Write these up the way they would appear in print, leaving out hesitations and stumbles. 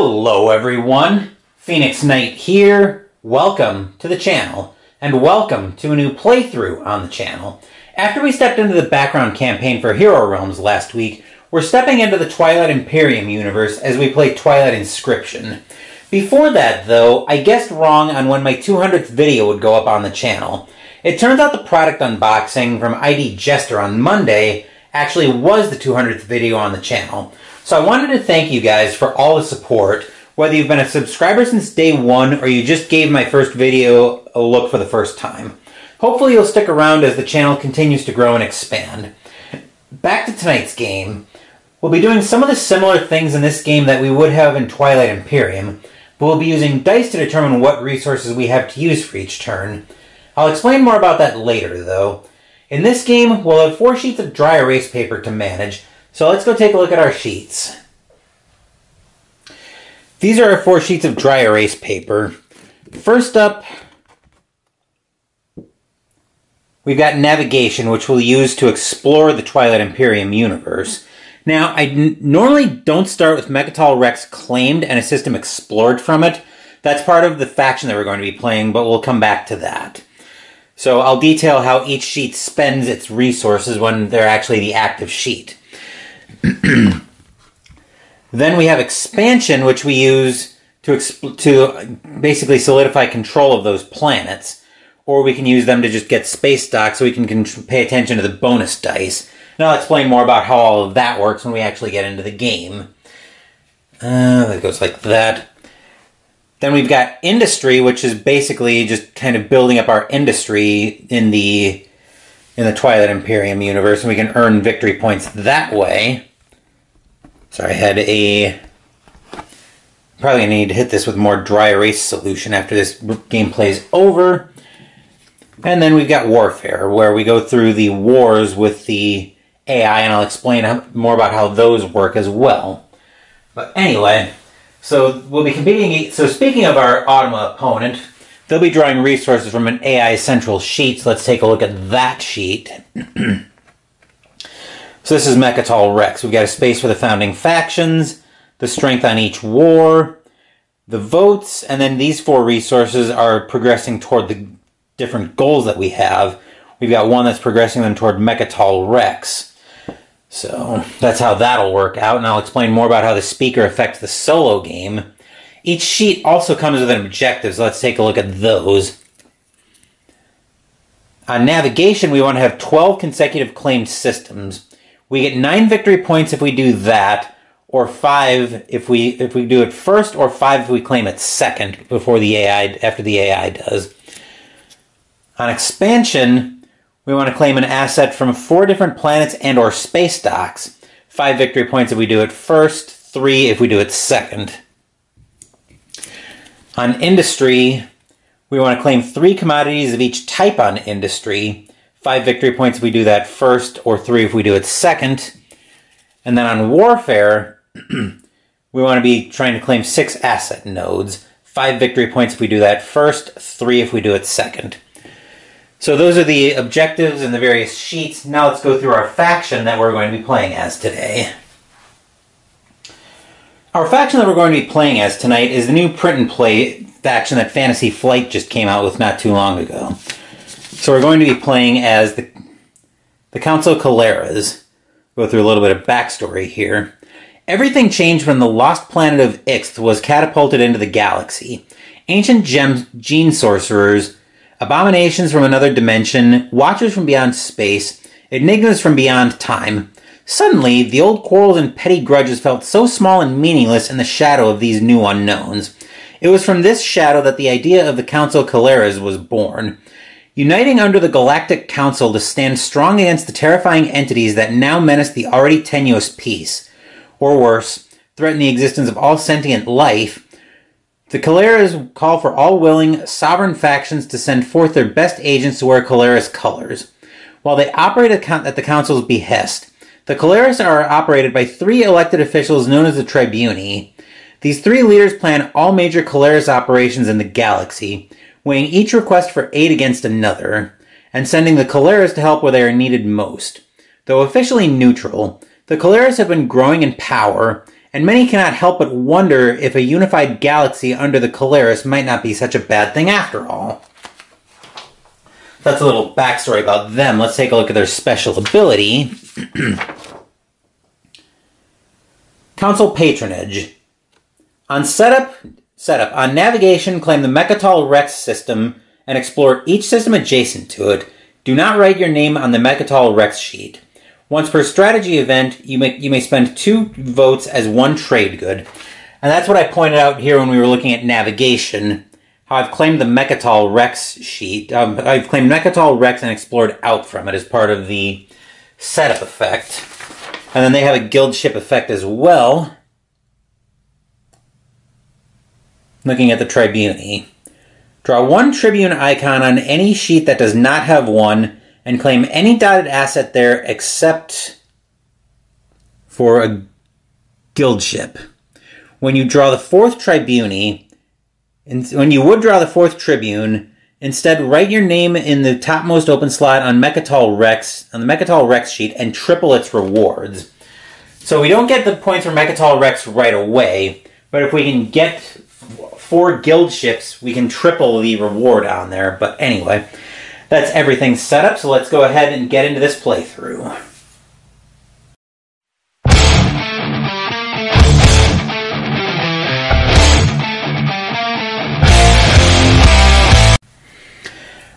Hello everyone, Phoenix Knight here. Welcome to the channel, and welcome to a new playthrough on the channel. After we stepped into the background campaign for Hero Realms last week, we're stepping into the Twilight Imperium universe as we play Twilight Inscription. Before that, though, I guessed wrong on when my 200th video would go up on the channel. It turns out the product unboxing from ID Jester on Monday actually was the 200th video on the channel. So I wanted to thank you guys for all the support, whether you've been a subscriber since day one or you just gave my first video a look for the first time. Hopefully you'll stick around as the channel continues to grow and expand. Back to tonight's game. We'll be doing some of the similar things in this game that we would have in Twilight Imperium, but we'll be using dice to determine what resources we have to use for each turn. I'll explain more about that later, though. In this game, we'll have 4 sheets of dry erase paper to manage, so let's go take a look at our sheets. These are our 4 sheets of dry erase paper. First up, we've got navigation, which we'll use to explore the Twilight Imperium universe. Now, I normally don't start with Mechatol Rex claimed and a system explored from it. That's part of the faction that we're going to be playing, but we'll come back to that. So I'll detail how each sheet spends its resources when they're actually the active sheet. Then we have expansion, which we use to basically solidify control of those planets. Or we can use them to just get space dock so we can pay attention to the bonus dice. And I'll explain more about how all of that works when we actually get into the game. That goes like that. Then we've got industry, which is basically just kind of building up our industry in the Twilight Imperium universe, and we can earn victory points that way. Sorry, I had probably gonna need to hit this with more dry erase solution after this game plays over. And then we've got warfare, where we go through the wars with the AI, and I'll explain more about how those work as well. But anyway, so we'll be competing. So speaking of our Automa opponent, they'll be drawing resources from an AI central sheet. So let's take a look at that sheet. So this is Mechatol Rex. We've got a space for the founding factions, the strength on each war, the votes, and then these 4 resources are progressing toward the different goals that we have. We've got one that's progressing them toward Mechatol Rex. So that's how that'll work out, and I'll explain more about how the speaker affects the solo game. Each sheet also comes with an objective, so let's take a look at those. On navigation, we want to have 12 consecutive claimed systems. We get 9 victory points if we do that, or 5 if we do it first, or 5 if we claim it second after the AI does. On expansion, we want to claim an asset from 4 different planets and or space docks. 5 victory points if we do it first, 3 if we do it second. On industry, we want to claim 3 commodities of each type on industry. 5 victory points if we do that first, or 3 if we do it second. And then on warfare, we want to be trying to claim 6 asset nodes. 5 victory points if we do that first, 3 if we do it second. So those are the objectives and the various sheets. Now let's go through our faction that we're going to be playing as today. Our faction that we're going to be playing as tonight is the new print and play faction that Fantasy Flight just came out with not too long ago. So we're going to be playing as the Council Keleres. Go through a little bit of backstory here. Everything changed when the lost planet of Ixth was catapulted into the galaxy. Ancient gene sorcerers, abominations from another dimension, watchers from beyond space, enigmas from beyond time. Suddenly, the old quarrels and petty grudges felt so small and meaningless in the shadow of these new unknowns. It was from this shadow that the idea of the Council Keleres was born. Uniting under the Galactic Council to stand strong against the terrifying entities that now menace the already tenuous peace, or worse, threaten the existence of all sentient life, the Keleres call for all willing, sovereign factions to send forth their best agents to wear Keleres colors. While they operate at the Council's behest, the Keleres are operated by 3 elected officials known as the Tribuni. These 3 leaders plan all major Keleres operations in the galaxy, weighing each request for aid against another, and sending the Keleres to help where they are needed most. Though officially neutral, the Keleres have been growing in power and many cannot help but wonder if a unified galaxy under the Keleres might not be such a bad thing after all. That's a little backstory about them. Let's take a look at their special ability. Council Patronage. On setup, on navigation, claim the Mechatol Rex system and explore each system adjacent to it. Do not write your name on the Mechatol Rex sheet. Once per strategy event, you may spend 2 votes as 1 trade good. And that's what I pointed out here when we were looking at navigation. How I've claimed the Mechatol Rex sheet. I've claimed Mechatol Rex and explored out from it as part of the setup effect. And then they have a guild ship effect as well. Looking at the Tribune. Draw 1 Tribune icon on any sheet that does not have one, and claim any dotted asset there except for a guild ship. When you draw the 4th Tribune, instead write your name in the topmost open slot on the Mechatol Rex sheet, and triple its rewards. So we don't get the points for Mechatol Rex right away, but if we can get 4 guild ships, we can triple the reward on there. But anyway, that's everything set up, so let's go ahead and get into this playthrough.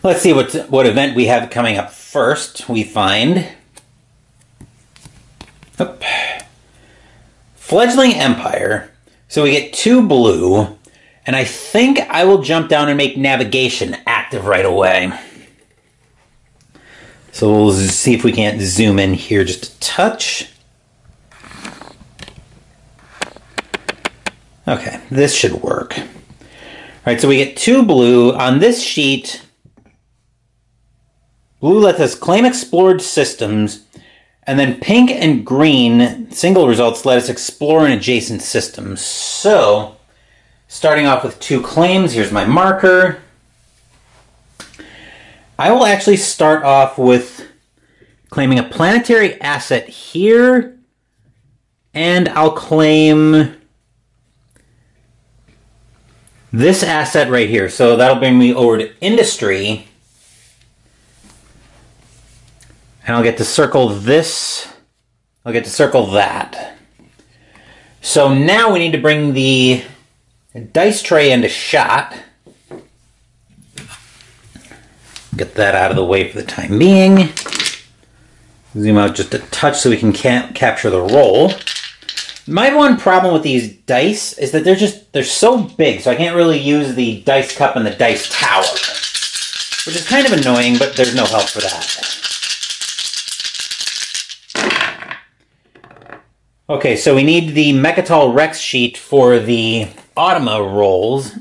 Let's see what event we have coming up first. We find Fledgling Empire. So we get 2 blue, and I think I will jump down and make navigation active right away. So we'll see if we can't zoom in here just a touch. Okay, this should work. All right, so we get 2 blue. On this sheet, blue lets us claim explored systems, and then pink and green single results let us explore an adjacent system. So, starting off with 2 claims, here's my marker. I will actually start off with claiming a planetary asset here, and I'll claim this asset right here. So that'll bring me over to industry, and I'll get to circle this, I'll get to circle that. So now we need to bring the dice tray into shot. Get that out of the way for the time being. Zoom out just a touch so we can capture the roll. My one problem with these dice is that they're so big, so I can't really use the dice cup and the dice tower, which is kind of annoying, but there's no help for that. Okay, so we need the Mechatol Rex sheet for the Automa rolls.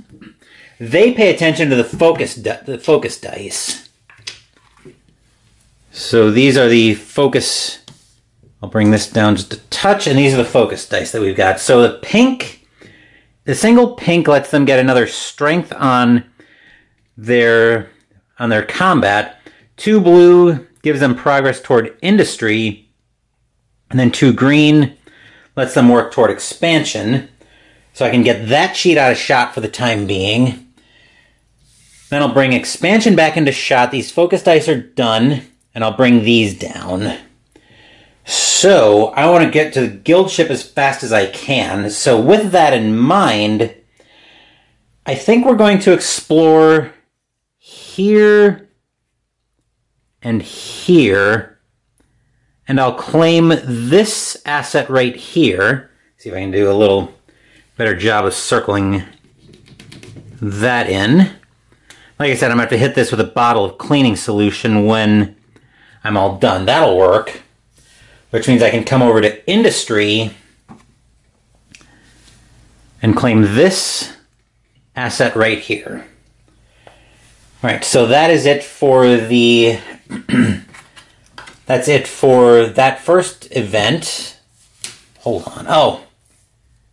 They pay attention to the focus dice. So these are the focus. I'll bring this down just a touch, and these are the focus dice that we've got. So the pink, the single pink lets them get another strength on their combat. 2 blue gives them progress toward industry, and then 2 green lets them work toward expansion. So I can get that sheet out of shot for the time being. Then I'll bring expansion back into shot. These focus dice are done, and I'll bring these down. So I want to get to the guild ship as fast as I can. So with that in mind, I think we're going to explore here and here, and I'll claim this asset right here. See if I can do a little better job of circling that in. Like I said, I'm going to have to hit this with a bottle of cleaning solution when I'm all done. That'll work. Which means I can come over to industry and claim this asset right here. All right, so that is it for the that's it for that first event. Hold on. Oh,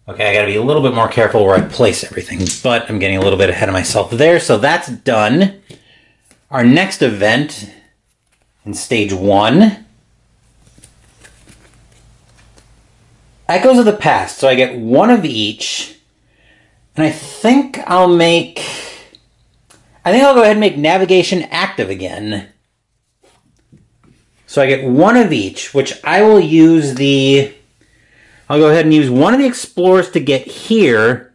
okay, I gotta be a little bit more careful where I place everything, but I'm getting a little bit ahead of myself there. So that's done. Our next event in stage 1. Echoes of the Past. So I get one of each. And I think I'll go ahead and make Navigation active again. So I get one of each, which I will use I'll go ahead and use one of the explorers to get here.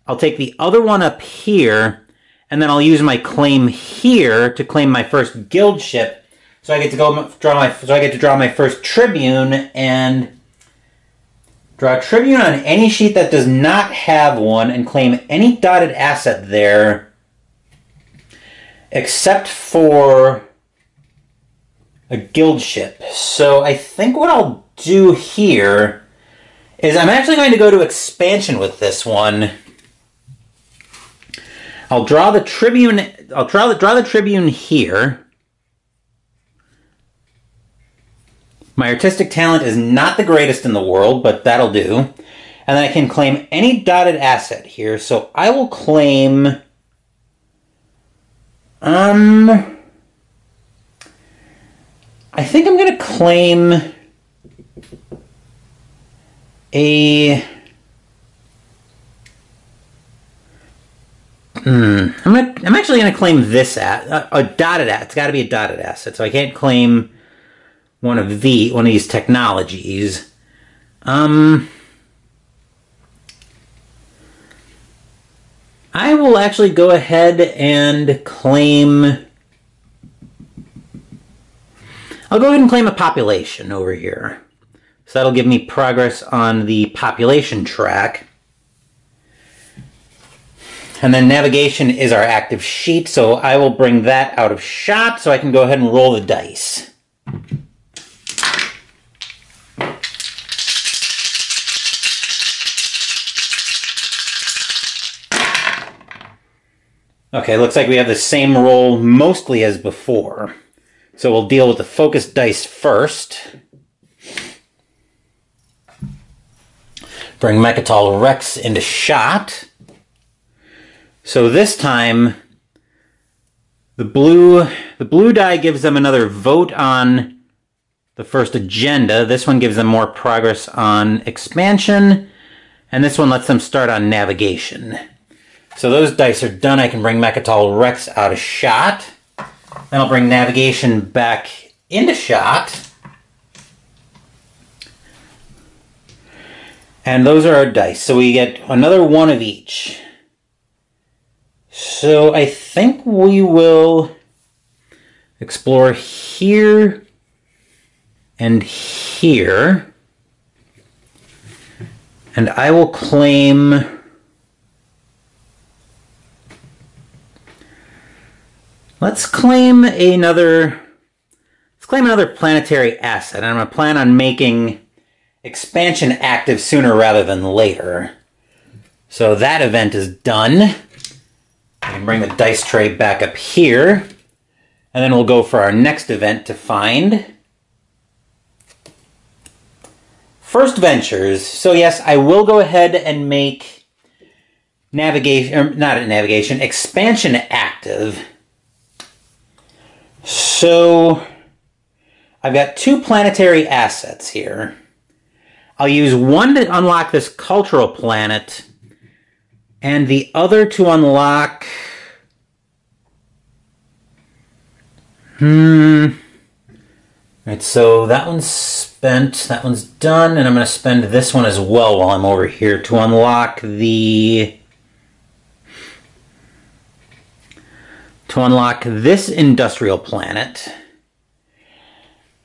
I'll take the other one up here, and then I'll use my claim here to claim my first guild ship. So I get to draw my first Tribune and draw a Tribune on any sheet that does not have one and claim any dotted asset there, except for a guild ship. So I think what I'll do here is I'm actually going to go to expansion with this one. I'll draw the Tribune. I'll draw the Tribune here. My artistic talent is not the greatest in the world, but that'll do. And then I can claim any dotted asset here. So I will claim I think I'm going to claim I'm actually going to claim this a dotted asset. It's got to be a dotted asset, so I can't claim one of these technologies. I will actually go ahead and claim. I'll go ahead and claim a population over here. So that'll give me progress on the population track. And then navigation is our active sheet, so I will bring that out of shot so I can go ahead and roll the dice. Okay, looks like we have the same roll mostly as before. So we'll deal with the focus dice first. Bring Mechatol Rex into shot. So this time, the blue die gives them another vote on the first agenda. This one gives them more progress on expansion. And this one lets them start on navigation. So those dice are done. I can bring Mechatol Rex out of shot. Then I'll bring navigation back into shot. And those are our dice. So we get another one of each. So I think we will explore here and here. And I will claim. Let's claim another planetary asset. I'm going to plan on making expansion active sooner rather than later. So that event is done. I can bring the dice tray back up here. And then we'll go for our next event to find First Ventures. So yes, I will go ahead and make expansion active. So I've got two planetary assets here. I'll use one to unlock this cultural planet, and the other to unlock. Right, so that one's spent, that one's done, and I'm going to spend this one as well while I'm over here to unlock this industrial planet.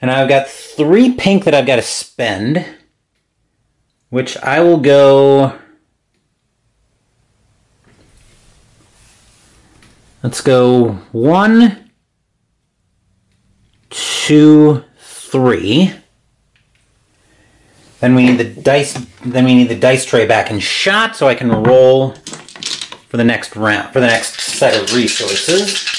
And I've got 3 pink that I've got to spend, which I will go. Let's go 1, 2, 3. Then we need the dice. Then we need the dice tray back in shot, so I can roll for the next round, for the next set of resources.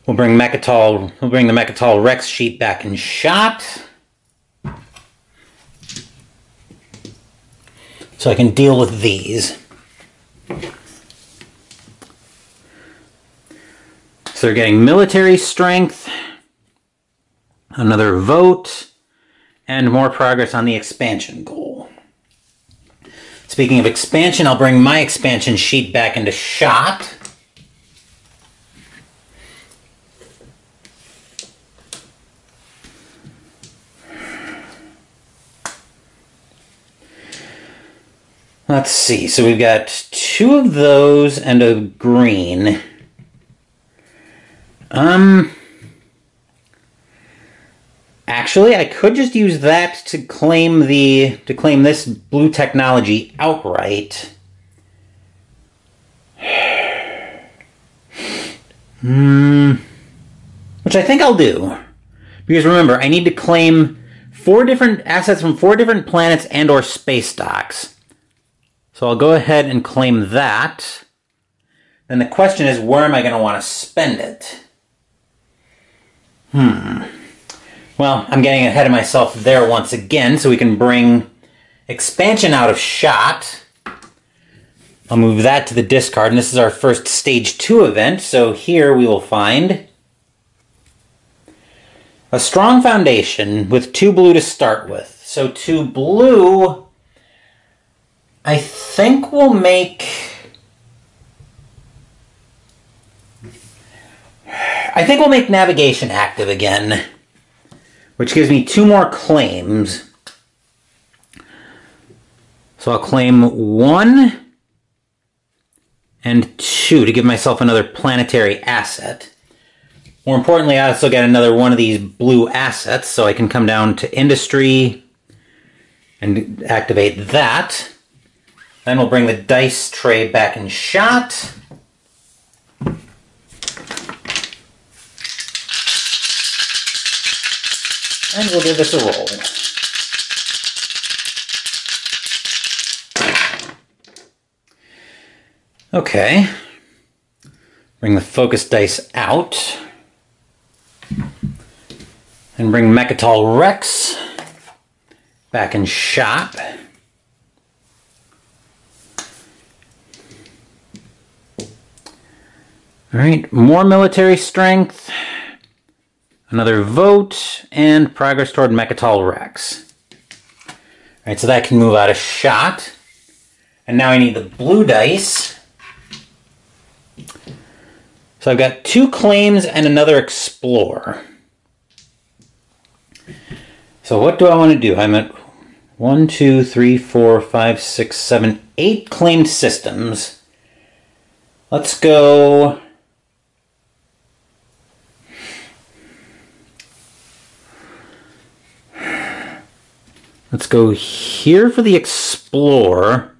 We'll bring the Mechatol Rex sheet back in shot. So I can deal with these. So they're getting military strength, another vote, and more progress on the expansion goal. Speaking of expansion, I'll bring my expansion sheet back into shot. Let's see, so we've got 2 of those and a green. Actually, I could just use that to claim this blue technology outright. Which I think I'll do. Because remember, I need to claim 4 different assets from 4 different planets and or space docks. So I'll go ahead and claim that. Then the question is, where am I going to want to spend it? Well, I'm getting ahead of myself there once again, so we can bring expansion out of shot. I'll move that to the discard, and this is our first Stage 2 event, so here we will find a strong foundation with 2 blue to start with. So 2 blue, I think we'll make navigation active again, which gives me 2 more claims. So I'll claim 1 and 2 to give myself another planetary asset. More importantly, I also get another one of these blue assets, so I can come down to industry and activate that. Then we'll bring the dice tray back in shot. And we'll give this a roll. Okay. Bring the focus dice out. And bring Mechatol Rex back in shop. Alright, more military strength. Another vote, and progress toward Mechatol Rex. Alright, so that can move out of shot. And now I need the blue dice. So I've got 2 claims and another Explorer. So what do I want to do? I'm at 1, 2, 3, 4, 5, 6, 7, 8 claimed systems. Let's go... Let's go here for the Explorer.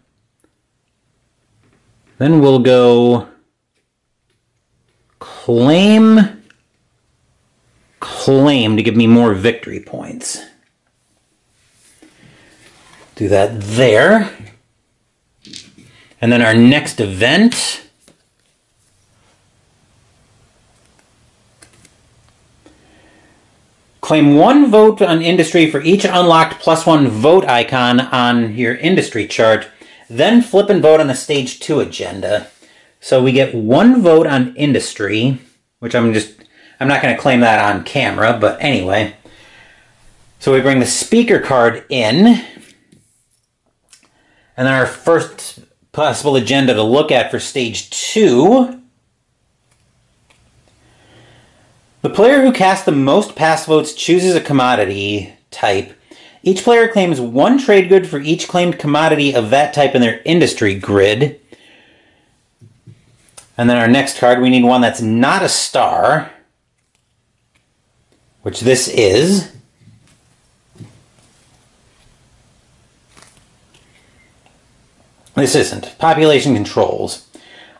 Then we'll go claim to give me more victory points. Do that there. And then our next event. Claim 1 vote on industry for each unlocked +1 vote icon on your industry chart. Then flip and vote on the Stage 2 agenda. So we get 1 vote on industry, which I'm not going to claim that on camera, but anyway. So we bring the speaker card in. And then our first possible agenda to look at for Stage 2. The player who casts the most pass votes chooses a commodity type. Each player claims 1 trade good for each claimed commodity of that type in their industry grid. And then our next card, we need one that's not a star, which this is. This isn't. Population controls.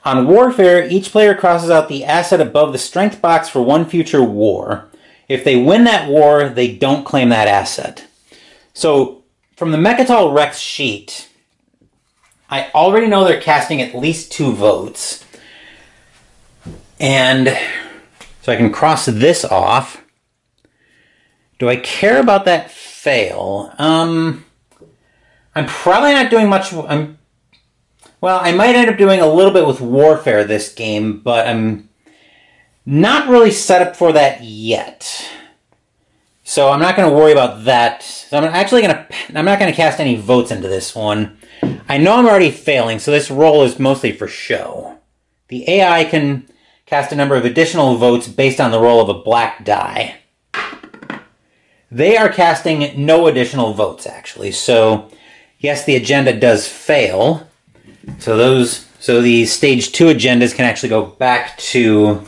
On warfare, each player crosses out the asset above the strength box for 1 future war. If they win that war, they don't claim that asset. So, from the Mechatol Rex sheet, I already know they're casting at least 2 votes. And so I can cross this off. Do I care about that fail? I'm probably not doing much... Well, I might end up doing a little bit with warfare this game, but I'm Not really set up for that yet. So I'm not going to worry about that. So I'm not going to cast any votes into this one. I know I'm already failing, so this roll is mostly for show. The AI can cast a number of additional votes based on the roll of a black die. They are casting no additional votes, actually. So, yes, the agenda does fail. So the stage 2 agendas can actually go back to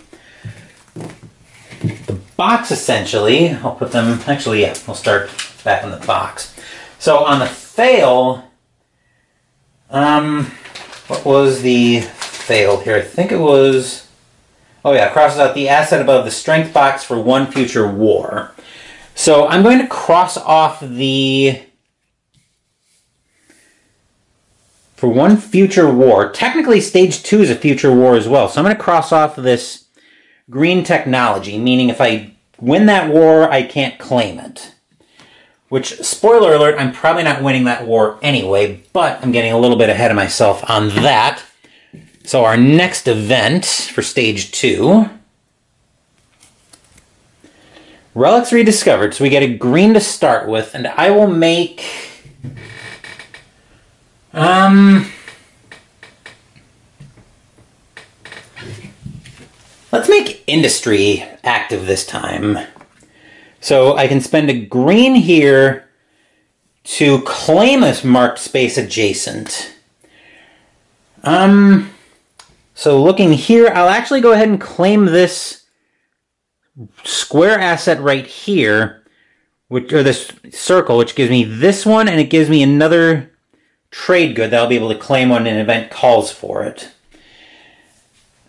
the box, essentially. I'll put them... Actually, yeah, we'll start back in the box. So, on the fail... what was the fail here? I think it was... Oh yeah, crosses out the asset above the strength box for one future war. So I'm going to cross off the... For one future war. Technically, stage 2 is a future war as well. So I'm going to cross off this green technology, meaning if I win that war, I can't claim it. Which, spoiler alert, I'm probably not winning that war anyway, but I'm getting a little bit ahead of myself on that. So our next event for stage 2... Relics rediscovered. So we get a green to start with, and I will make... Let's make industry active this time. So I can spend a green here to claim a marked space adjacent. So looking here, I'll actually go ahead and claim this square asset right here, or this circle, which gives me this one, and it gives me another trade good that I'll be able to claim when an event calls for it.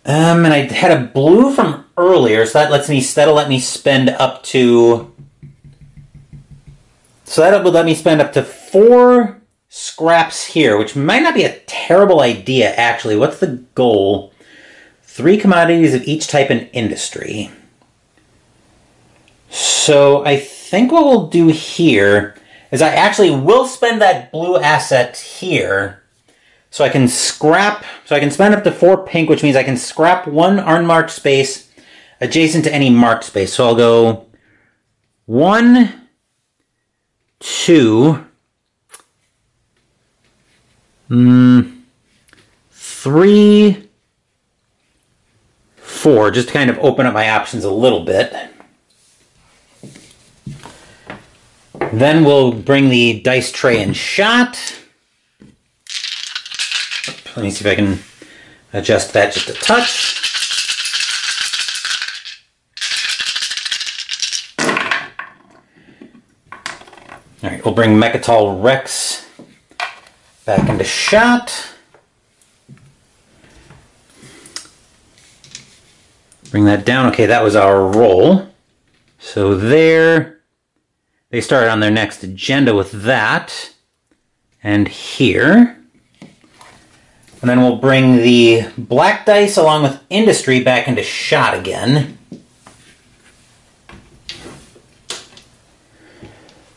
And I had a blue from earlier, so that'll let me spend up to... So that would let me spend up to 4 scraps here, which might not be a terrible idea, actually. What's the goal? 3 commodities of each type in industry. So I think what we'll do here is I actually will spend that blue asset here so I can scrap, so I can spend up to 4 pink, which means I can scrap 1 unmarked space adjacent to any marked space. So I'll go 1, 2, 3, 4, just to kind of open up my options a little bit. Then we'll bring the dice tray and shot. Let me see if I can adjust that just a touch. Alright, we'll bring Mechatol Rex back into shot. Bring that down. Okay, that was our roll. So there... They started on their next agenda with that. And here. And then we'll bring the black dice along with industry back into shot again.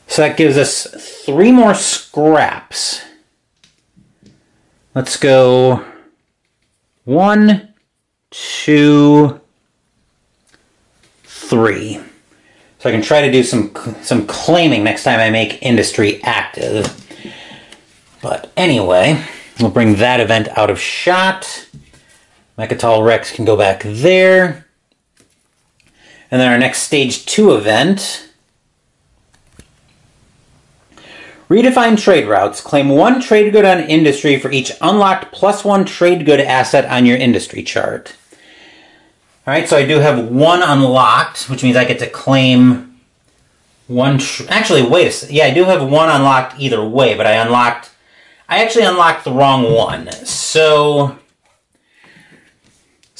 So that gives us 3 more scraps. Let's go 1, 2, 3. So I can try to do some claiming next time I make industry active. But anyway, we'll bring that event out of shot. Mechatol Rex can go back there. And then our next stage 2 event. Redefine trade routes. Claim 1 trade good on industry for each unlocked +1 trade good asset on your industry chart. Alright, so I do have 1 unlocked, which means I get to claim 1... Actually, wait a second. Yeah, I do have 1 unlocked either way, but I actually unlocked the wrong one. So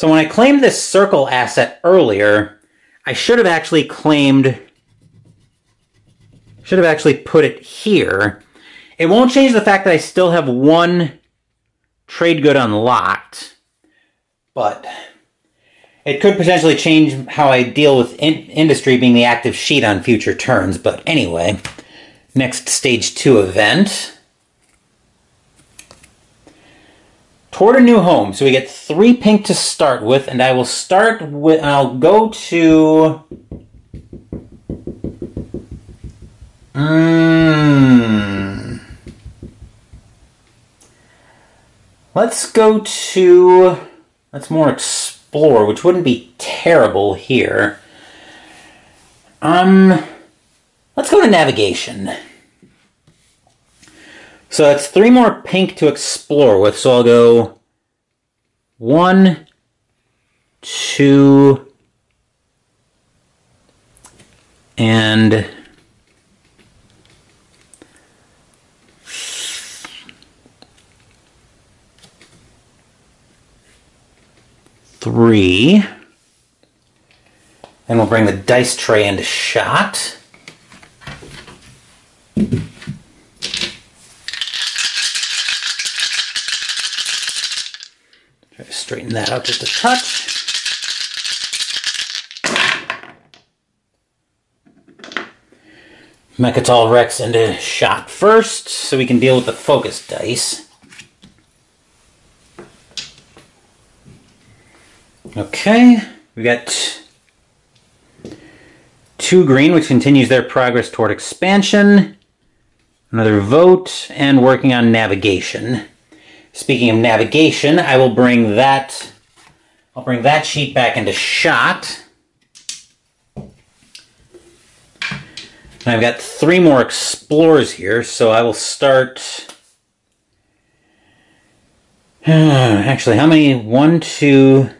when I claimed this circle asset earlier, I should have actually claimed... Should have actually put it here. It won't change the fact that I still have 1 trade good unlocked, but it could potentially change how I deal with industry being the active sheet on future turns. But anyway, next stage 2 event. toward a new home. So we get 3 pink to start with, and I will start with, I'll go to... Let's go to... Let's more explore, which wouldn't be terrible here. Let's go to navigation. So that's 3 more pink to explore with, so I'll go 1, 2, and 3. And we'll bring the dice tray into shot. Try to straighten that out just a touch. Mechatol Rex into shot first, so we can deal with the focus dice. Okay, we got 2 green, which continues their progress toward expansion. Another vote, and working on navigation. Speaking of navigation, I will bring that... I'll bring that sheet back into shot. And I've got 3 more explorers here, so I will start... Actually, how many? 1, 2...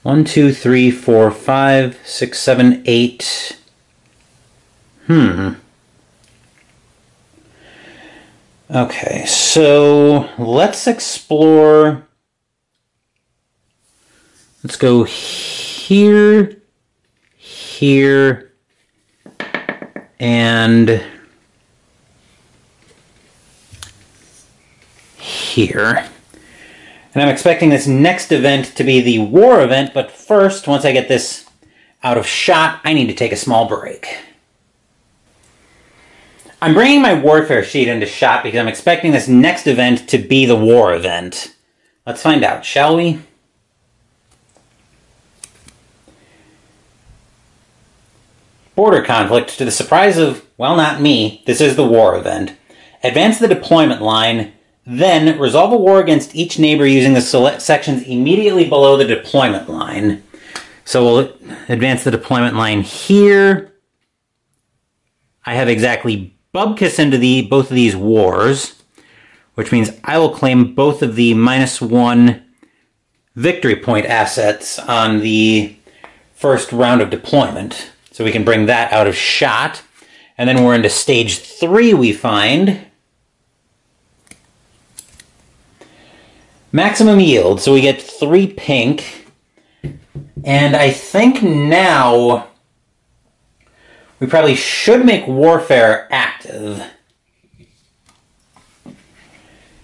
1, 2, 3, 4, 5, 6, 7, 8. Okay, so let's explore. Let's go here, here, and here. And I'm expecting this next event to be the war event, but first, once I get this out of shot, I need to take a small break. I'm bringing my warfare sheet into shot because I'm expecting this next event to be the war event. Let's find out, shall we? Border conflict. To the surprise of, well, not me, this is the war event. Advance the deployment line, then resolve a war against each neighbor using the select sections immediately below the deployment line. So we'll advance the deployment line here. I have exactly Bubkiss into both of these wars, which means I will claim both of the -1 victory point assets on the first round of deployment. So we can bring that out of shot. And then we're into stage 3, we find. Maximum yield, so we get 3 pink. And I think now we probably should make warfare active.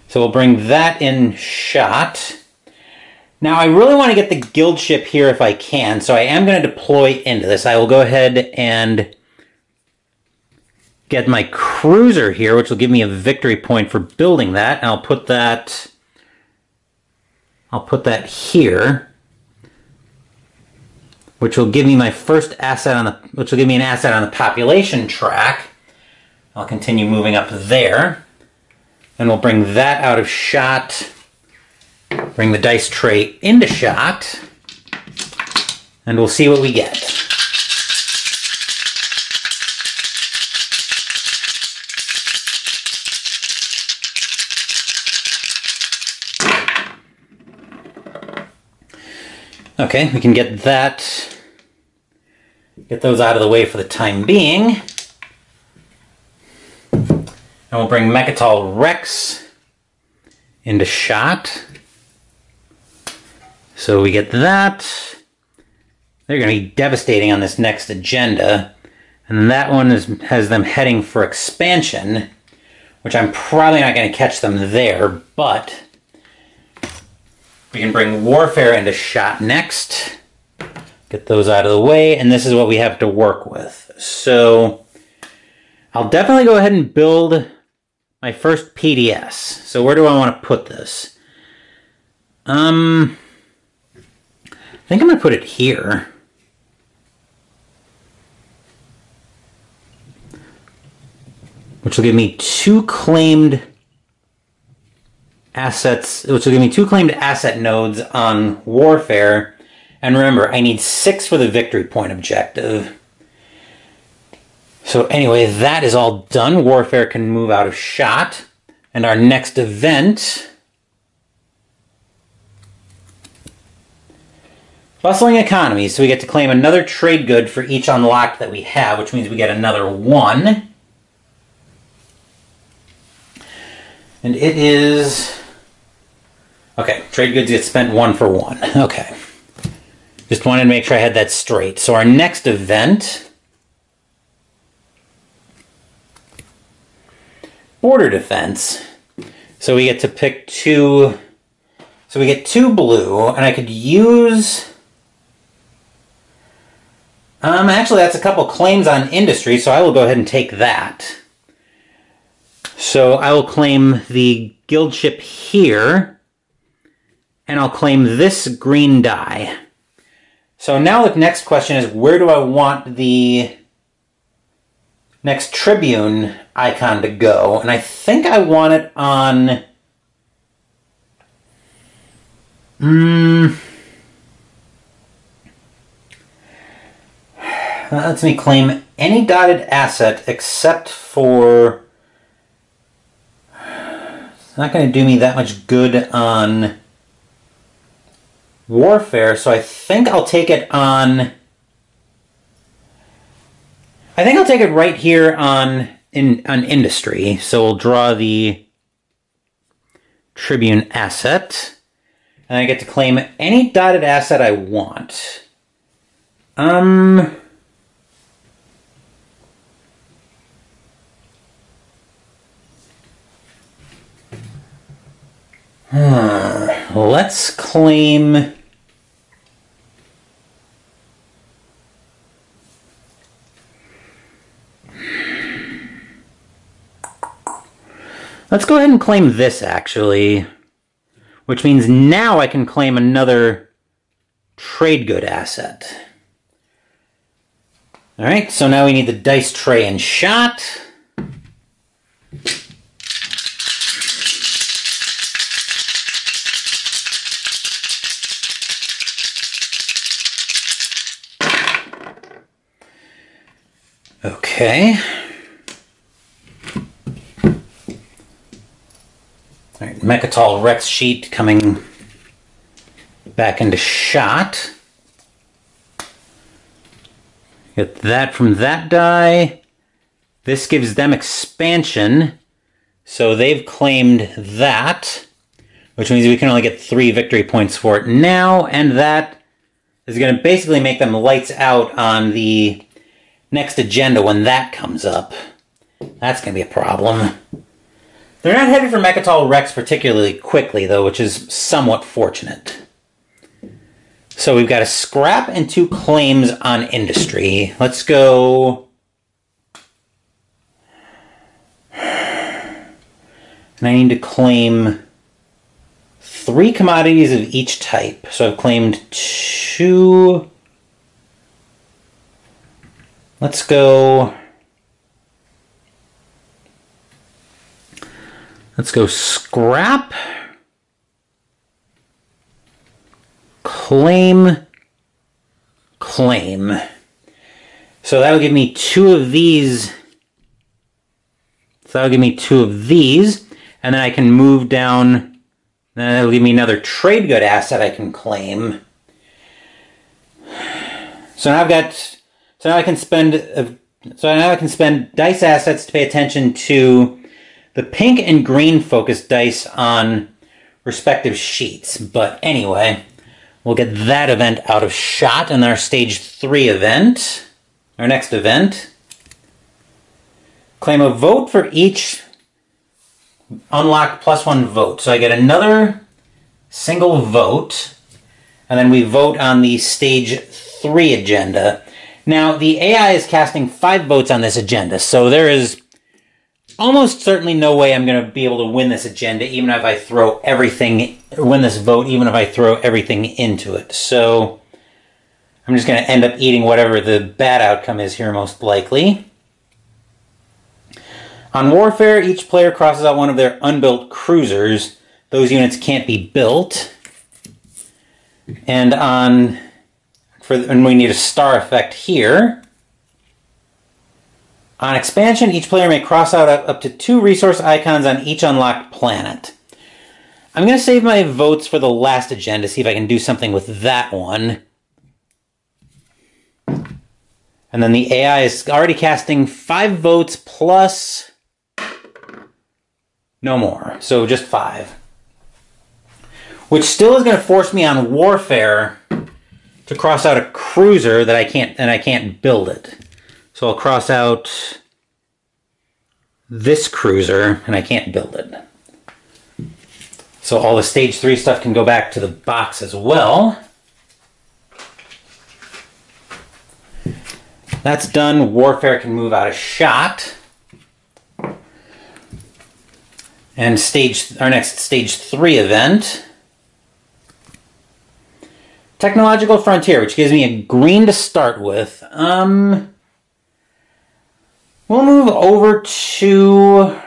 So we'll bring that in shot. Now I really want to get the guild ship here if I can, so I am going to deploy into this. I will go ahead and get my cruiser here, which will give me a victory point for building that. And I'll put that here, which will give me my first asset on the, which will give me an asset on the population track. I'll continue moving up there, and we'll bring that out of shot, bring the dice tray into shot, and we'll see what we get. Okay, we can get those out of the way for the time being. And we'll bring Mechatol Rex into shot. So we get that. They're going to be devastating on this next agenda. And that one has them heading for expansion, which I'm probably not going to catch them there, but we can bring warfare into shot next. Get those out of the way, and this is what we have to work with. So I'll definitely go ahead and build my first PDS. So where do I want to put this? I think I'm going to put it here. Which will give me 2 claimed assets, which will give me 2 claimed asset nodes on warfare. And remember, I need 6 for the victory point objective. So anyway, that is all done. Warfare can move out of shot. And our next event... Bustling economy. So we get to claim another trade good for each unlocked that we have, which means we get another 1. And it is... Okay, trade goods get spent 1 for 1. Okay. Just wanted to make sure I had that straight. So our next event... Border defense. So we get to pick 2... So we get 2 blue, and I could use... Actually, that's a couple claims on industry, so I will go ahead and take that. So I will claim the guild ship here, and I'll claim this green die. So now the next question is, where do I want the next Tribune icon to go? And I think I want it on... That lets me claim any dotted asset except for... It's not going to do me that much good on warfare, so I think I'll take it on... I think I'll take it right here on industry. So we'll draw the Tribune asset, and I get to claim any dotted asset I want. Let's claim... Let's go ahead and claim this, actually. Which means now I can claim another trade good asset. Alright, so now we need the dice tray and shot. Okay. Alright, Mechatol Rex sheet coming back into shot. Get that from that die. This gives them expansion. So they've claimed that, which means we can only get 3 victory points for it now, and that is going to basically make them lights out on the next agenda when that comes up. That's going to be a problem. They're not headed for Mechatol Rex particularly quickly, though, which is somewhat fortunate. So we've got a scrap and 2 claims on industry. Let's go... And I need to claim 3 commodities of each type. So I've claimed 2... Let's go... Let's go scrap, claim, claim. So that'll give me 2 of these. So that'll give me 2 of these, and then I can move down. Then that'll give me another trade good asset I can claim. So now I've got. So now I can spend. So now I can spend dice assets to pay attention to the pink and green focused dice on respective sheets. But anyway, we'll get that event out of shot in our stage 3 event. Our next event. Claim a vote for each unlocked +1 vote. So I get another single vote, and then we vote on the stage 3 agenda. Now, the AI is casting 5 votes on this agenda, so there is almost certainly no way I'm going to be able to win this agenda, even if I throw everything, win this vote, even if I throw everything into it. So I'm just going to end up eating whatever the bad outcome is here, most likely. On warfare, each player crosses out one of their unbuilt cruisers. Those units can't be built. And we need a star effect here. On expansion, each player may cross out up to 2 resource icons on each unlocked planet. I'm going to save my votes for the last agenda, see if I can do something with that one. And then the AI is already casting 5 votes plus no more, so just 5. Which still is going to force me on warfare to cross out a cruiser that I can't build it. So I'll cross out this cruiser, and I can't build it. So all the stage 3 stuff can go back to the box as well. That's done. Warfare can move out of shot. And our next stage 3 event. Technological Frontier, which gives me a green to start with. We'll move over to...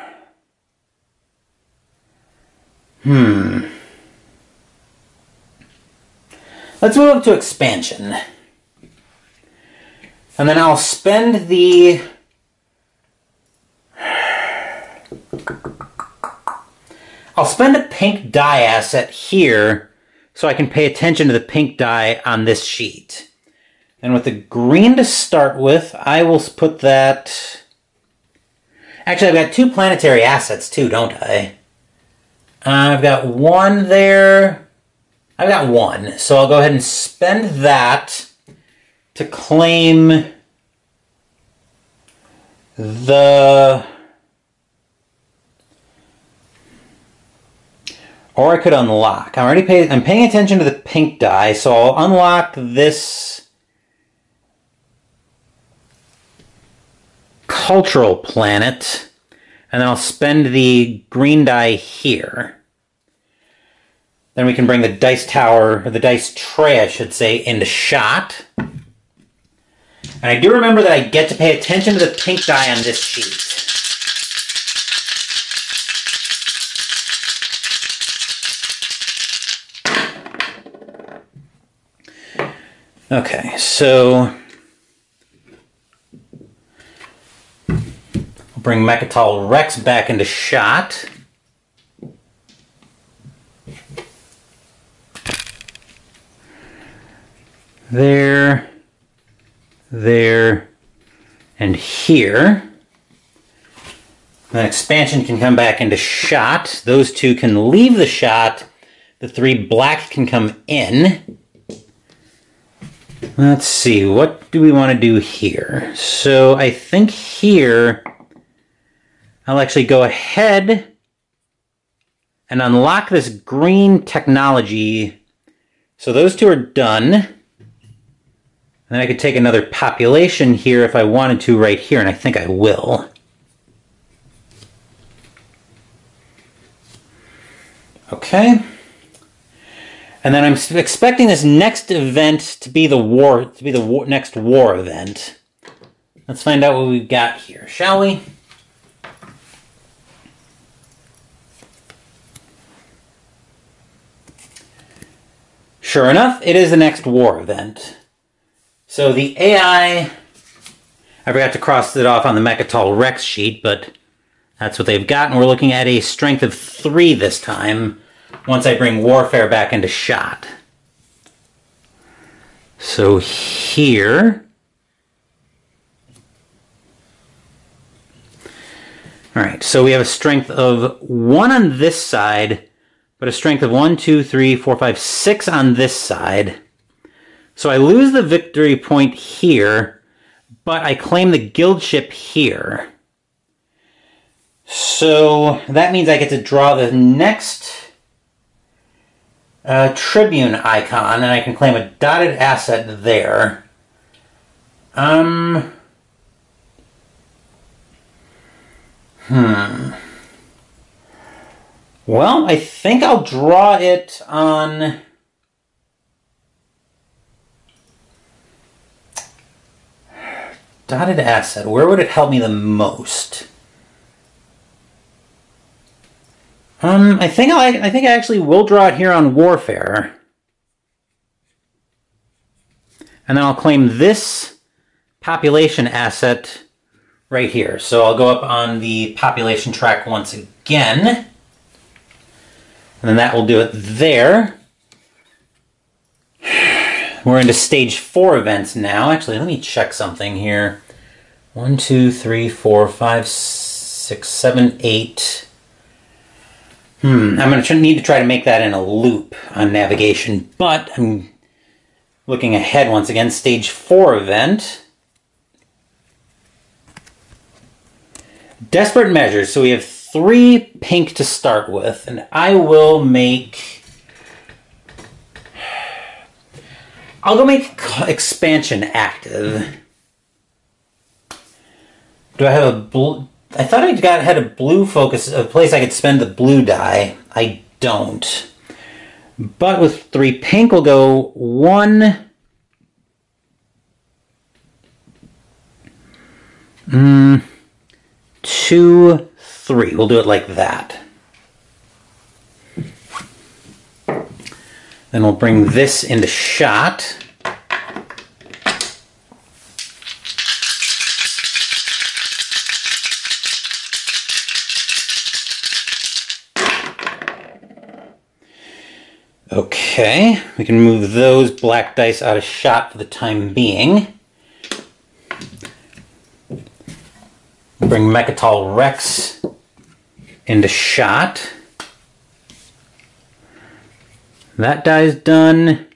Let's move up to expansion. And then I'll spend the... I'll spend a pink die asset here so I can pay attention to the pink die on this sheet. And with the green to start with, I will put that... Actually, I've got 2 planetary assets too, don't I? I've got 1 there. I've got 1. So I'll go ahead and spend that to claim the... Or I could unlock. I'm paying attention to the pink die, so I'll unlock this cultural planet, and then I'll spend the green die here. Then we can bring the dice tower, or the dice tray, I should say, into shot. And I do remember that I get to pay attention to the pink die on this sheet. Okay, so I'll bring Mechatol Rex back into shot. There, and here. Then expansion can come back into shot. Those 2 can leave the shot. The 3 black can come in. Let's see, what do we want to do here? So I think here I'll actually go ahead and unlock this green technology. So those 2 are done. And then I could take another population here if I wanted to right here, and I think I will. Okay. And then I'm expecting this next event to be the next war event. Let's find out what we've got here, shall we? Sure enough, it is the next war event. So the AI, I forgot to cross it off on the Mechatol Rex sheet, but that's what they've got, and we're looking at a strength of 3 this time, once I bring warfare back into shot. So here... Alright, so we have a strength of 1 on this side, but a strength of 1, 2, 3, 4, 5, 6 on this side. So I lose the victory point here, but I claim the guild ship here. So that means I get to draw the next Tribune icon, and I can claim a dotted asset there. Well, I think I'll draw it on... Dotted asset. Where would it help me the most? I think I actually will draw it here on warfare. And then I'll claim this population asset right here. So I'll go up on the population track once again. And then that will do it there. We're into stage 4 events now. Actually, let me check something here. 1, 2, 3, 4, 5, 6, 7, 8. I'm going to need to try to make that in a loop on navigation, but I'm looking ahead once again. Stage 4 event. Desperate measures. So we have 3 pink to start with, and I will make... I'll go make expansion active. Do I have a blue... I thought I had a blue focus, a place I could spend the blue die. I don't. But with 3 pink, we'll go 1... 2, 3. We'll do it like that. Then we'll bring this into shot. Okay, we can move those black dice out of shot for the time being. Bring Mechatol Rex into shot. That die's done.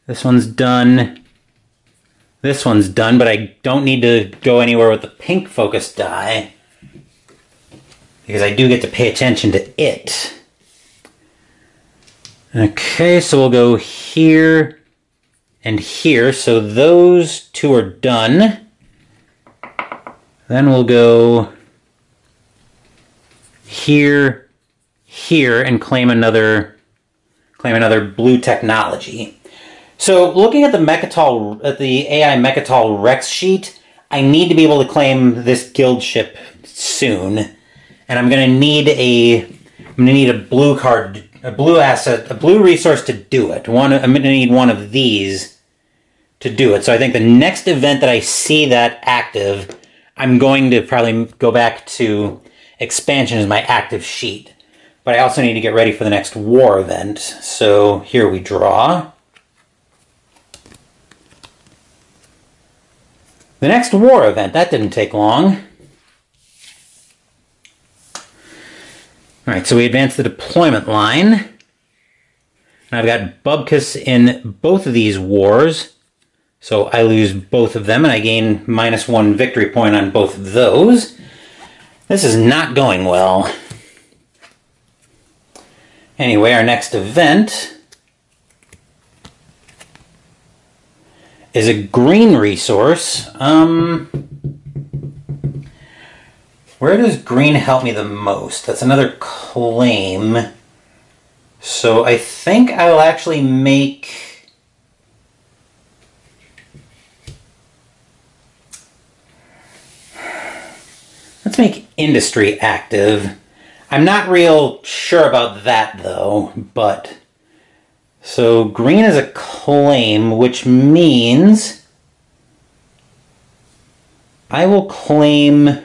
This one's done. This one's done, but I don't need to go anywhere with the pink focus die, because I do get to pay attention to it. Okay, so we'll go here and here. So those 2 are done. Then we'll go here, here, and claim another blue technology. So looking at the AI Mechatol Rex sheet, I need to be able to claim this guild ship soon, and I'm going to need a blue card, a blue asset, a blue resource to do it. I'm going to need one of these to do it. So I think the next event that I see that active, I'm going to probably go back to expansion as my active sheet. But I also need to get ready for the next war event. So here we draw. The next war event, that didn't take long. Alright, so we advance the deployment line. And I've got Bubkus in both of these wars. So I lose both of them, and I gain -1 victory point on both of those. This is not going well. Anyway, our next event is a green resource. Where does green help me the most? That's another claim. So I think I will actually make... Let's make industry active. I'm not real sure about that, though, but... So green is a claim, which means I will claim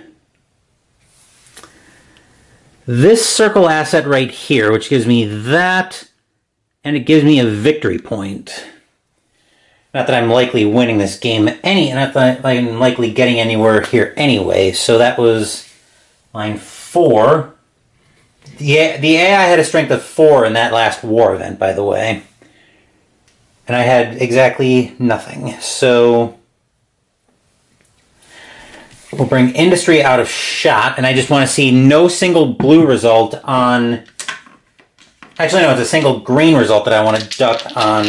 this circle asset right here, which gives me that, and it gives me a victory point. Not that I'm likely winning this game not that I'm likely getting anywhere here anyway. So that was line 4. The AI had a strength of 4 in that last war event, by the way. And I had exactly nothing. So we'll bring industry out of shot, and I just want to see no single blue result on... Actually, no, it's a single green result that I want to duck on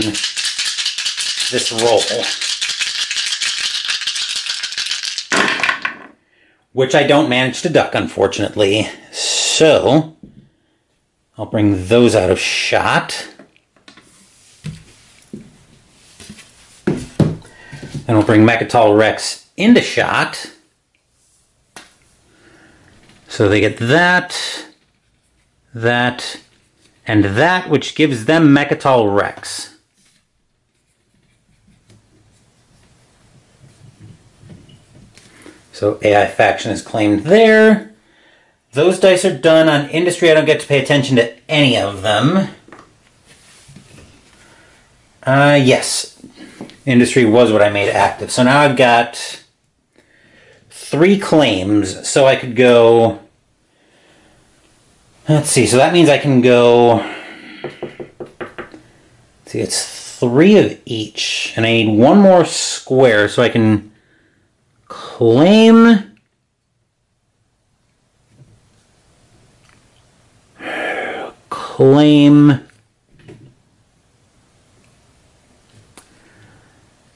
this roll. which I don't manage to duck, unfortunately. So, I'll bring those out of shot. Then we'll bring Mechatol Rex into shot. So they get that, that, and that, which gives them Mechatol Rex. So AI faction is claimed there. Those dice are done on industry. I don't get to pay attention to any of them. Yes. Industry was what I made active. So now I've got 3 claims. So I could go... Let's see. So that means I can go... Let's see, it's 3 of each. And I need 1 more square so I can claim...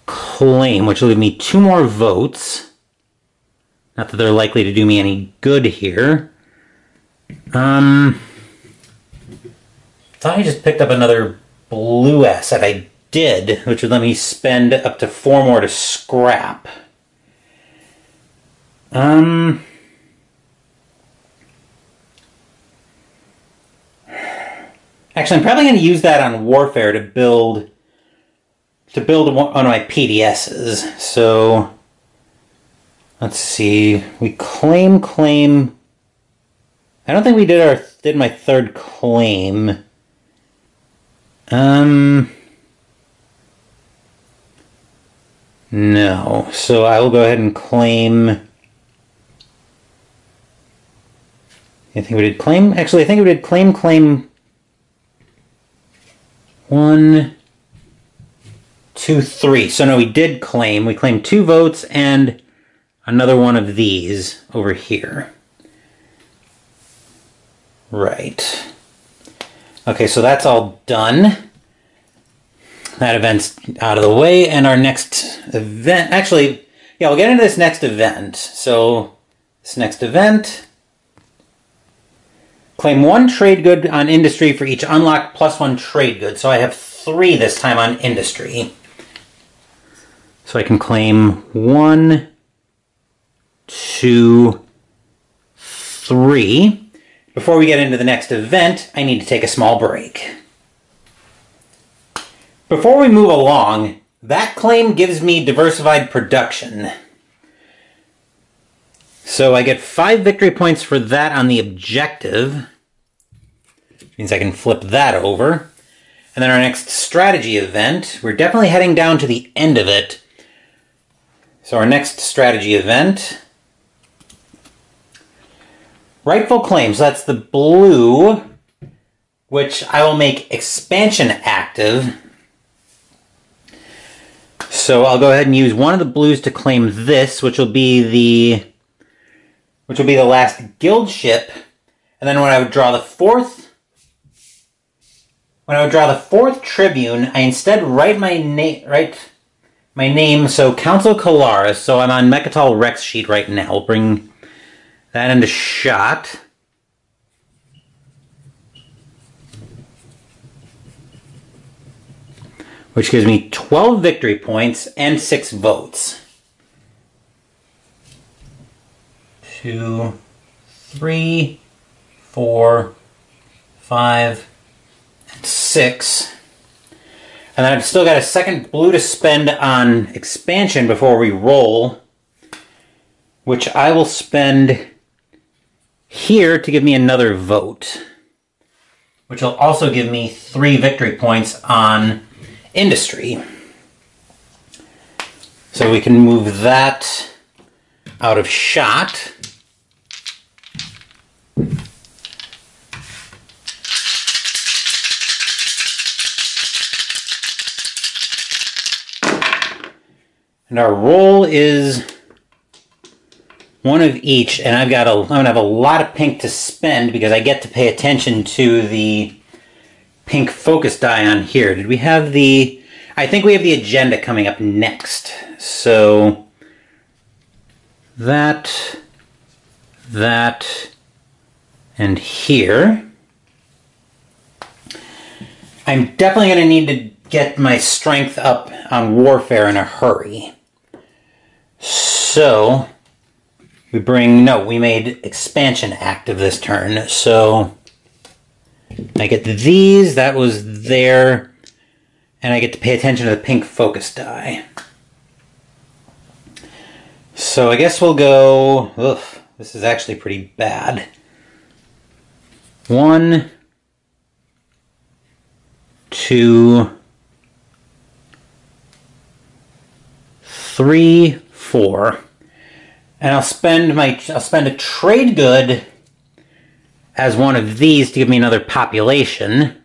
Claim, which will give me 2 more votes. Not that they're likely to do me any good here. Thought I just picked up another blue asset. I did, which would let me spend up to 4 more to scrap. Actually, I'm probably going to use that on Warfare to build one of my PDSs. So, let's see. We claim. I don't think we did my 3rd claim. No. So I will go ahead and claim. I think we did claim. Actually, I think we did claim. 1, 2, 3. So no, we did claim. We claimed 2 votes and another one of these over here. Right. Okay, so that's all done. That event's out of the way, and our next event... Actually, yeah, we'll get into this next event. So, this next event... Claim 1 trade good on industry for each unlocked +1 trade good. So I have 3 this time on industry. So I can claim 1, 2, 3. Before we get into the next event, I need to take a small break. Before we move along, that claim gives me diversified production. So I get 5 victory points for that on the objective. Means I can flip that over. And then our next strategy event, we're definitely heading down to the end of it. So our next strategy event, rightful claims. So that's the blue, which I will make expansion active. So I'll go ahead and use one of the blues to claim this, which will be the last guild ship. And then when I would draw the fourth Tribune, I instead write my name, so Council Keleres. So I'm on Mechatol Rex sheet right now. We'll bring that into shot. Which gives me 12 victory points and 6 votes. 2, 3, 4, 5, and 6. And then I've still got a second blue to spend on expansion before we roll, which I will spend here to give me another vote, which will also give me 3 victory points on industry. So we can move that out of shot. And our roll is one of each, and I'm gonna have a lot of pink to spend because I get to pay attention to the pink focus die on here. Did we have the... I think we have the agenda coming up next. So that that and here. I'm definitely going to need to get my strength up on warfare in a hurry. So, we made expansion active this turn. So, I get these, that was there, and I get to pay attention to the pink focus die. So I guess we'll go, this is actually pretty bad. 1, 2, 3, 4. And I'll spend a trade good as one of these to give me another population.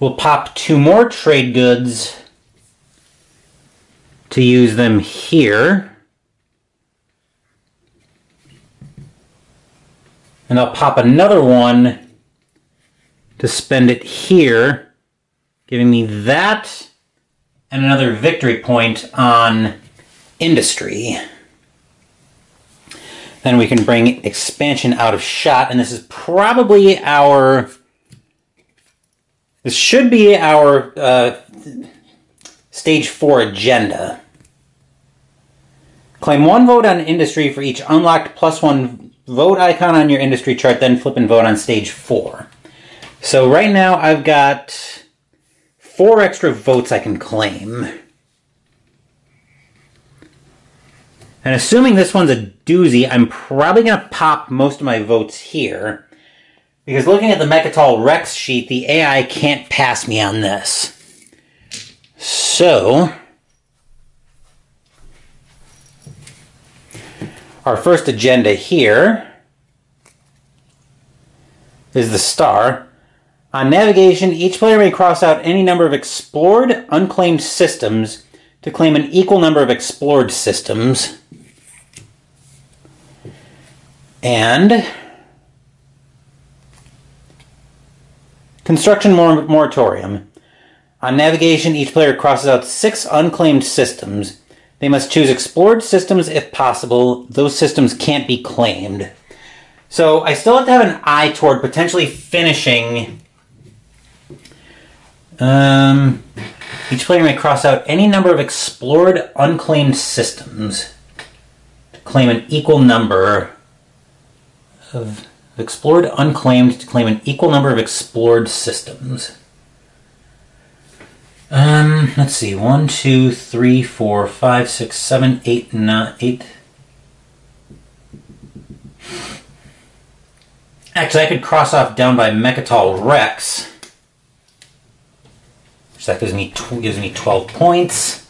We'll pop 2 more trade goods to use them here. And I'll pop another one to spend it here, giving me that and another victory point on industry. Then we can bring expansion out of shot, and this is probably our... This should be our stage 4 agenda. Claim 1 vote on industry for each unlocked +1 vote icon on your industry chart, then flip and vote on stage 4. So right now I've got 4 extra votes I can claim. And assuming this one's a doozy, I'm probably going to pop most of my votes here. Because looking at the Mechatol Rex sheet, the AI can't pass me on this. So, our first agenda here is the star. On navigation, each player may cross out any number of explored, unclaimed systems to claim an equal number of explored systems. And construction moratorium. On navigation, each player crosses out 6 unclaimed systems. They must choose explored systems if possible. Those systems can't be claimed. So I still have to have an eye toward potentially finishing. Each player may cross out any number of explored unclaimed systems to claim an equal number of explored unclaimed to claim an equal number of explored systems. Let's see. 1, 2, 3, 4, 5, 6, 7, 8, 9, 8. Actually, I could cross off down by Mechatol Rex. So that gives me 12 points.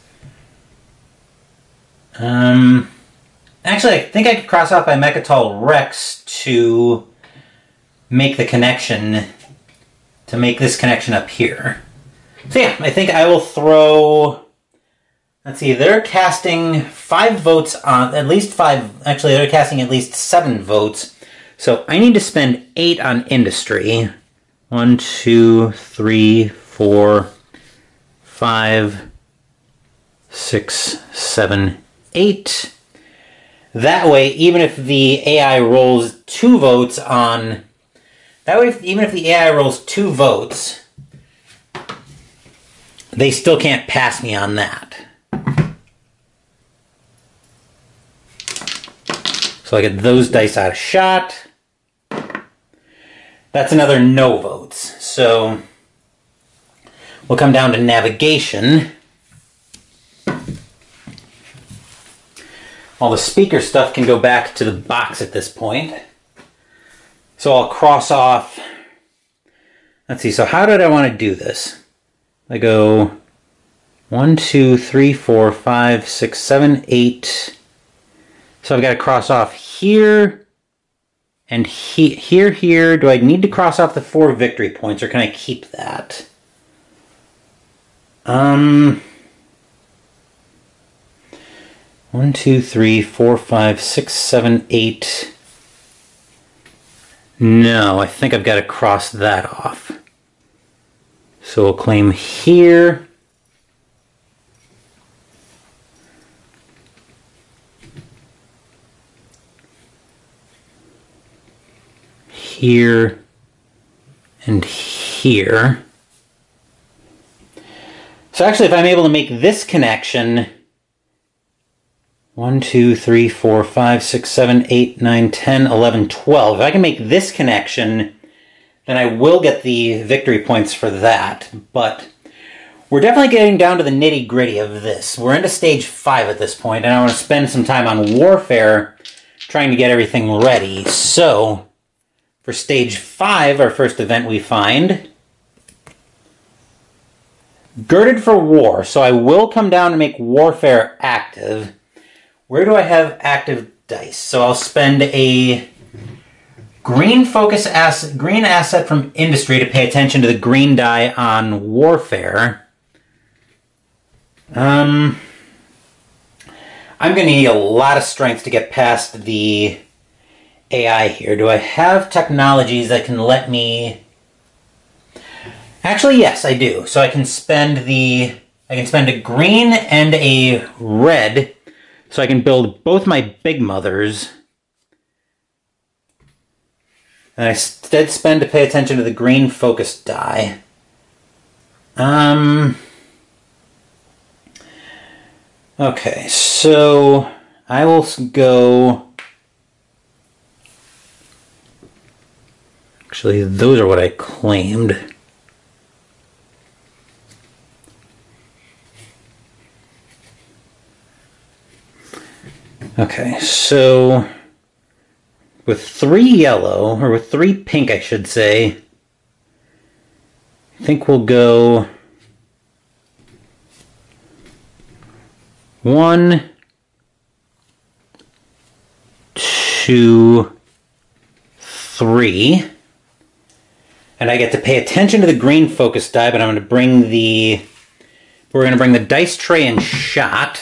Actually, I think I could cross off by Mechatol Rex to make the connection, to make this connection up here. So yeah, I think I will throw, let's see, they're casting 5 votes on, at least 5, actually they're casting at least 7 votes. So I need to spend 8 on industry. 1, 2, 3, 4, 5, 6, 7, 8. That way, even if the AI rolls 2 votes on... That way, even if the AI rolls 2 votes, they still can't pass me on that. So I get those dice out of shot. That's another no votes. So we'll come down to navigation. All the speaker stuff can go back to the box at this point. So I'll cross off. Let's see, so how did I want to do this? I go 1, 2, 3, 4, 5, 6, 7, 8. So I've got to cross off here and here. Do I need to cross off the 4 victory points, or can I keep that? 1, 2, 3, 4, 5, 6, 7, 8. No, I think I've got to cross that off. So we'll claim here here, and here. So actually, if I'm able to make this connection, 1, 2, 3, 4, 5, 6, 7, 8, 9, 10, 11, 12. If I can make this connection, then I will get the victory points for that. But we're definitely getting down to the nitty-gritty of this. We're into stage 5 at this point, and I want to spend some time on warfare trying to get everything ready. So, for stage 5, our first event we find, girded for war. So I will come down and make warfare active. Where do I have active dice? So I'll spend a green asset from industry to pay attention to the green die on warfare. I'm going to need a lot of strength to get past the AI here. Do I have technologies that can let me... Actually, yes, I do. So I can spend a green and a red, so I can build both my big mothers. And I instead spend to pay attention to the green focus die. Okay, so I will go... Actually, those are what I claimed. Okay, so with 3 yellow, or with 3 pink, I should say, I think we'll go 1, 2, 3. And I get to pay attention to the green focus die, but I'm going to bring the... We're going to bring the dice tray and shot.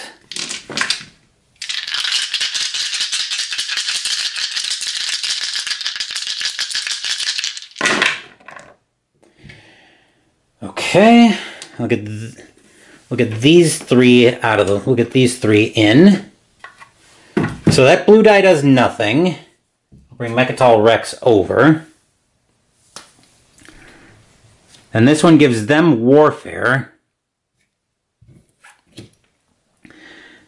Okay, we'll get these 3 out of the... We'll get these 3 in. So that blue die does nothing. I'll bring Mechatol Rex over. And this one gives them warfare.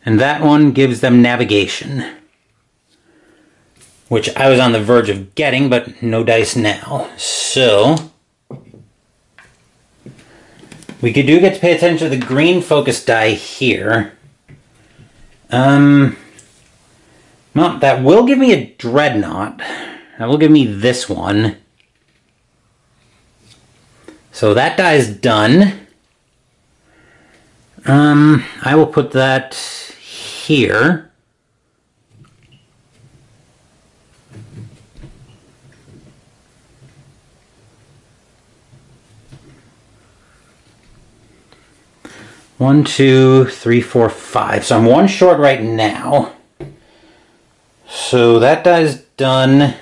And that one gives them navigation. Which I was on the verge of getting, but no dice now. So... we do get to pay attention to the green focus die here. Well, that will give me a dreadnought. That will give me this one. So that die is done. I will put that here. One, 2, 3, 4, 5. So I'm 1 short right now. So that die's done.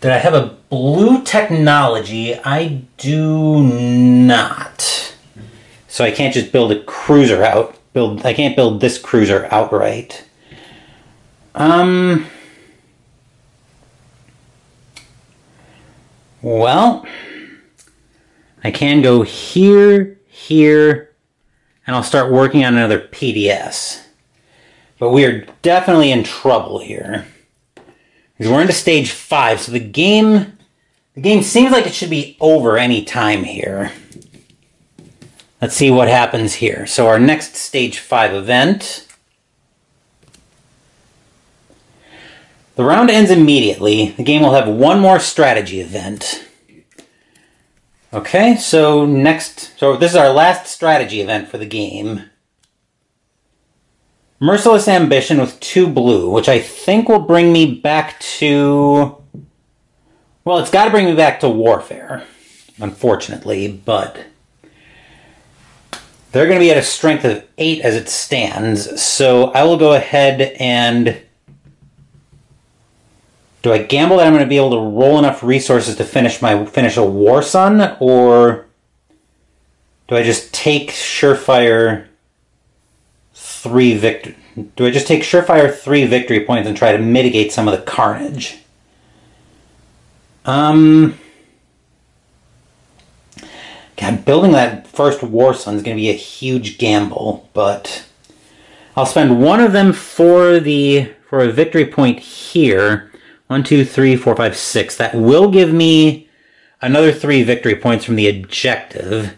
Did I have a blue technology? I do not. So I can't just build a cruiser out. I can't build this cruiser outright. Well, I can go here, here, and I'll start working on another PDS. But we are definitely in trouble here. Because we're into stage 5, so the game seems like it should be over any time here. Let's see what happens here. So our next stage 5 event. The round ends immediately. The game will have 1 more strategy event. Okay, so this is our last strategy event for the game. Merciless Ambition with 2 blue, which I think will bring me back to... Well, it's got to bring me back to warfare, unfortunately, but... they're going to be at a strength of 8 as it stands, so I will go ahead and... do I gamble that I'm going to be able to roll enough resources to finish a War Sun, or do I just take Surefire 3 victory points and try to mitigate some of the carnage? God, building that first War Sun is going to be a huge gamble, but I'll spend one of them for a victory point here. 1, 2, 3, 4, 5, 6. That will give me another 3 victory points from the objective.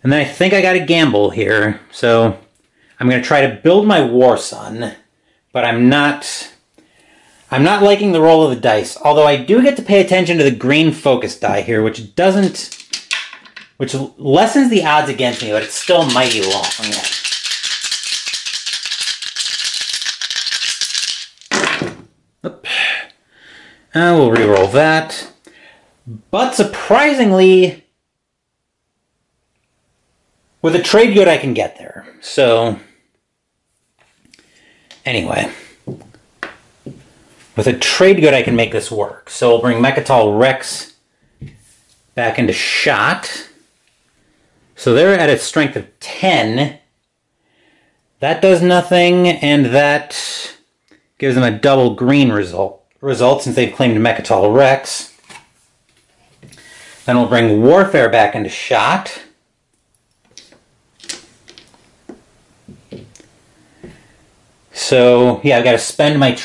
And then I think I got to gamble here. So I'm going to try to build my War Sun, but I'm not liking the roll of the dice. Although I do get to pay attention to the green focus die here, which lessens the odds against me, but it's still mighty long. We'll re-roll that. But surprisingly, with a trade good, I can get there. So, anyway. With a trade good, I can make this work. So we'll bring Mechatol Rex back into shot. So they're at a strength of 10. That does nothing, and that gives them a double green result since they've claimed Mechatol Rex. Then we'll bring Warfare back into shot. So, yeah, I've got to spend my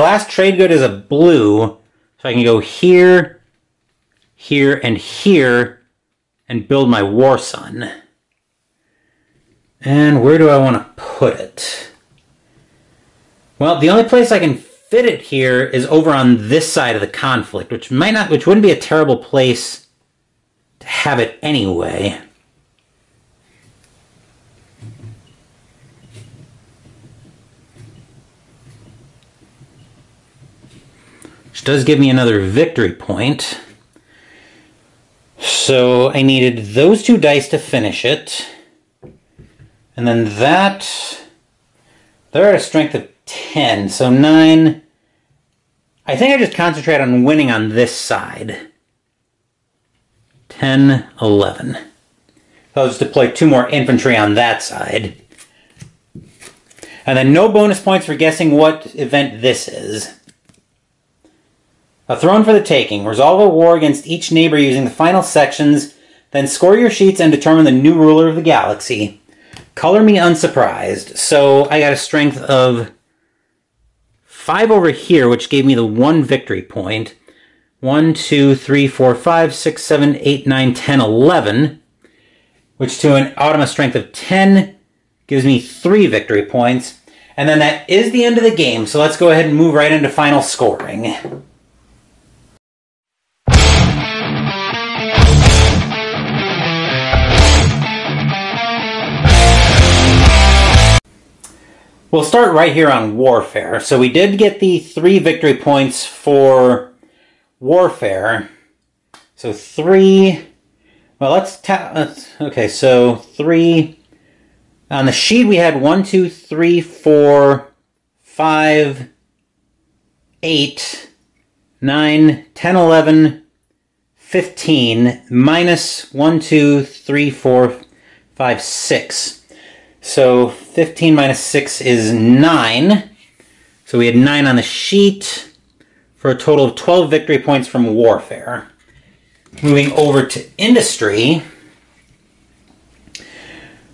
last trade good is a blue, so I can go here, here, and here, and build my War Sun. And where do I want to put it? Well, the only place I can fit it here is over on this side of the conflict, which wouldn't be a terrible place to have it anyway. Which does give me another victory point. So I needed those 2 dice to finish it. And then they're at a strength of 10, so 9. I think I just concentrate on winning on this side. 10, 11. So I'll just deploy 2 more infantry on that side. And then no bonus points for guessing what event this is. A throne for the taking. Resolve a war against each neighbor using the final sections, then score your sheets and determine the new ruler of the galaxy. Color me unsurprised. So I got a strength of 5 over here, which gave me the 1 victory point. 1, 2, 3, 4, 5, 6, 7, 8, 9, 10, 11. Which to an Automa strength of 10 gives me 3 victory points. And then that is the end of the game, so let's go ahead and move right into final scoring. We'll start right here on Warfare. So we did get the 3 victory points for Warfare. So 3... Well, okay, so 3... On the sheet we had 1, 2, 3, 4, 5, 8, 9, 10, 11, 15, minus 1, 2, 3, 4, 5, 6. So 15 minus 6 is 9. So we had 9 on the sheet for a total of 12 victory points from Warfare. Moving over to Industry,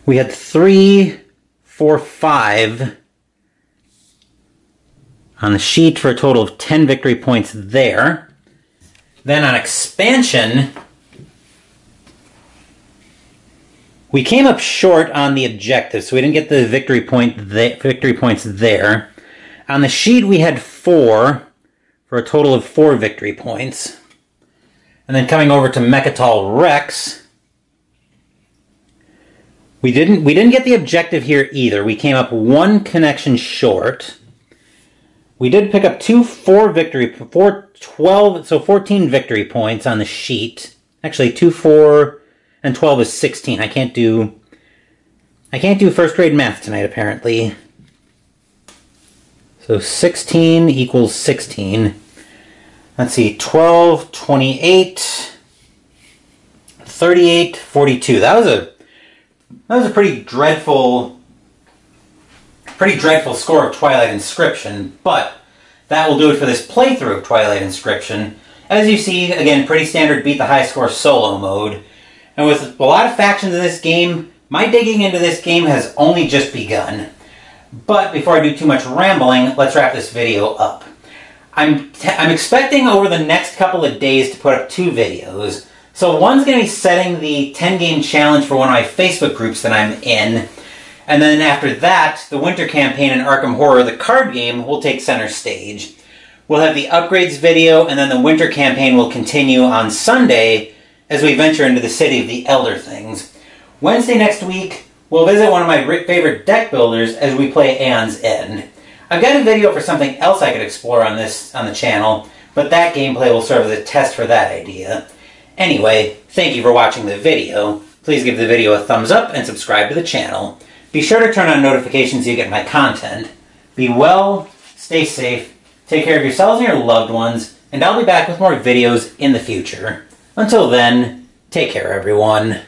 we had 3, 4, 5 on the sheet for a total of 10 victory points there. Then on Expansion, we came up short on the objective, so we didn't get the victory points there. On the sheet, we had 4 for a total of 4 victory points. And then coming over to Mechatol Rex, we didn't get the objective here either. We came up 1 connection short. We did pick up 12, so 14 victory points on the sheet. Actually, 2, 4, and 12 is 16. I can't do first grade math tonight, apparently. So 16 equals 16. Let's see, 12, 28, 38, 42. That was a pretty dreadful score of Twilight Inscription, but that will do it for this playthrough of Twilight Inscription. As you see, again, pretty standard beat the high score solo mode. And with a lot of factions in this game, my digging into this game has only just begun. But before I do too much rambling, let's wrap this video up. I'm expecting over the next couple of days to put up 2 videos. So one's going to be setting the 10-game challenge for one of my Facebook groups that I'm in. And then after that, the Winter Campaign in Arkham Horror, the card game, will take center stage. We'll have the upgrades video, and then the Winter Campaign will continue on Sunday as we venture into the City of the Elder Things. Wednesday next week, we'll visit one of my favorite deck builders as we play Aeon's End. I've got a video for something else I could explore on the channel, but that gameplay will serve as a test for that idea. Anyway, thank you for watching the video. Please give the video a thumbs up and subscribe to the channel. Be sure to turn on notifications so you get my content. Be well, stay safe, take care of yourselves and your loved ones, and I'll be back with more videos in the future. Until then, take care everyone.